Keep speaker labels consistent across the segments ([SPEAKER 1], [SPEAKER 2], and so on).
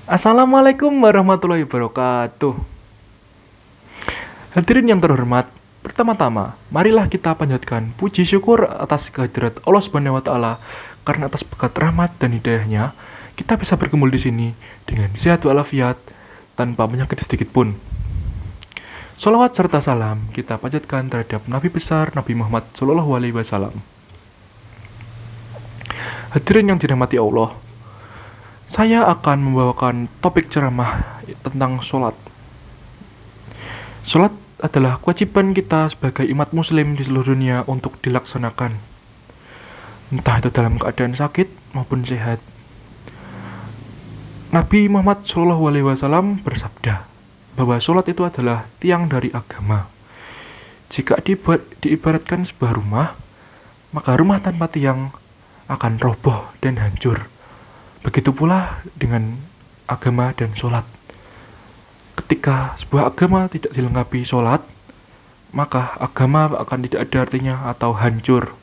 [SPEAKER 1] Assalamualaikum warahmatullahi wabarakatuh. Hadirin yang terhormat, pertama-tama, marilah kita panjatkan puji syukur atas kehadirat Allah Subhanahu wa taala karena atas berkat rahmat dan hidayahnya kita bisa berkumpul di sini dengan sehat walafiat tanpa penyakit sedikit pun. Salawat serta salam kita panjatkan terhadap Nabi besar Nabi Muhammad Shallallahu Alaihi Wasallam. Hadirin yang dirahmati Allah, saya akan membawakan topik ceramah tentang sholat. Sholat adalah kewajiban kita sebagai umat muslim di seluruh dunia untuk dilaksanakan, entah itu dalam keadaan sakit maupun sehat. Nabi Muhammad Shallallahu Alaihi Wasallam bersabda bahwa sholat itu adalah tiang dari agama. Jika diibaratkan sebuah rumah, maka rumah tanpa tiang akan roboh dan hancur. Begitu pula dengan agama dan sholat. Ketika sebuah agama tidak dilengkapi sholat, maka agama akan tidak ada artinya atau hancur.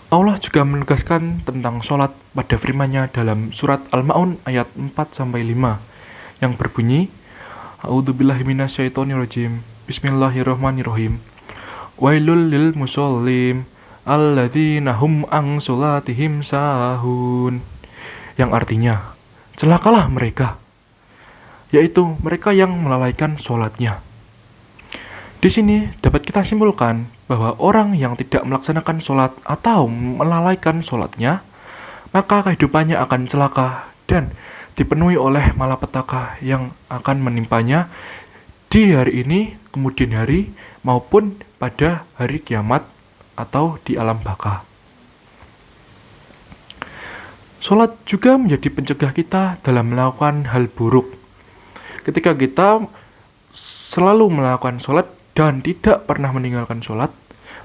[SPEAKER 1] Allah juga menegaskan tentang sholat pada firman-Nya dalam surat Al-Ma'un ayat 4-5 yang berbunyi, A'udzubillahi minasyaitonirrajim, Bismillahirrahmanirrahim, Wailul lil mushollim alladzina hum an sholatihim sahun, yang artinya celakalah mereka, yaitu mereka yang melalaikan sholatnya. Di sini dapat kita simpulkan bahwa orang yang tidak melaksanakan sholat atau melalaikan sholatnya, maka kehidupannya akan celaka dan dipenuhi oleh malapetaka yang akan menimpanya di hari ini, kemudian hari, maupun pada hari kiamat atau di alam baka. Sholat juga menjadi pencegah kita dalam melakukan hal buruk. Ketika kita selalu melakukan sholat dan tidak pernah meninggalkan sholat,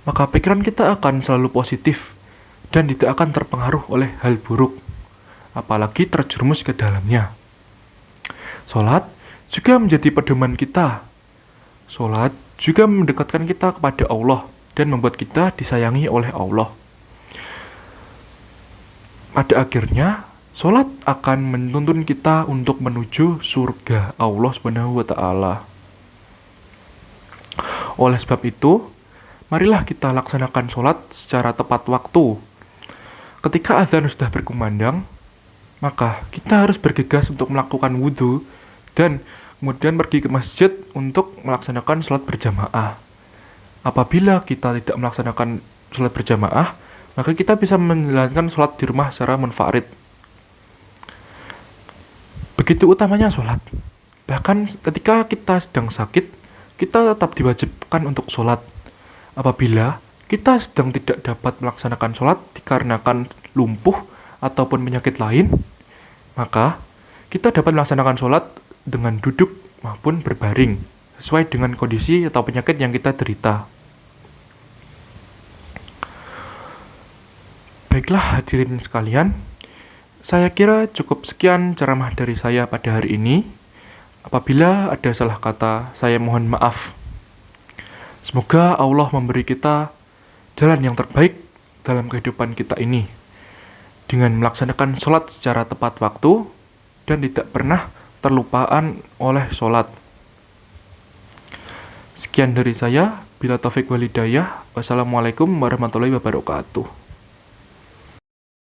[SPEAKER 1] maka pikiran kita akan selalu positif dan tidak akan terpengaruh oleh hal buruk, apalagi terjerumus ke dalamnya. Sholat juga menjadi pedoman kita. Sholat juga mendekatkan kita kepada Allah dan membuat kita disayangi oleh Allah. Pada akhirnya, sholat akan menuntun kita untuk menuju surga Allah Subhanahu wa taala. Oleh sebab itu, marilah kita laksanakan sholat secara tepat waktu. Ketika azan sudah berkumandang, maka kita harus bergegas untuk melakukan wudhu dan kemudian pergi ke masjid untuk melaksanakan sholat berjamaah. Apabila kita tidak melaksanakan sholat berjamaah, maka kita bisa menjalankan sholat di rumah secara munfarid. Begitu utamanya sholat. Bahkan ketika kita sedang sakit, kita tetap diwajibkan untuk sholat. Apabila kita sedang tidak dapat melaksanakan sholat dikarenakan lumpuh ataupun penyakit lain, maka kita dapat melaksanakan sholat dengan duduk maupun berbaring, sesuai dengan kondisi atau penyakit yang kita derita. Baiklah hadirin sekalian, saya kira cukup sekian ceramah dari saya pada hari ini. Apabila ada salah kata, saya mohon maaf. Semoga Allah memberi kita jalan yang terbaik dalam kehidupan kita ini, dengan melaksanakan sholat secara tepat waktu dan tidak pernah terlupaan oleh sholat. Sekian dari saya, bila taufik wal hidayah. Wassalamualaikum warahmatullahi wabarakatuh.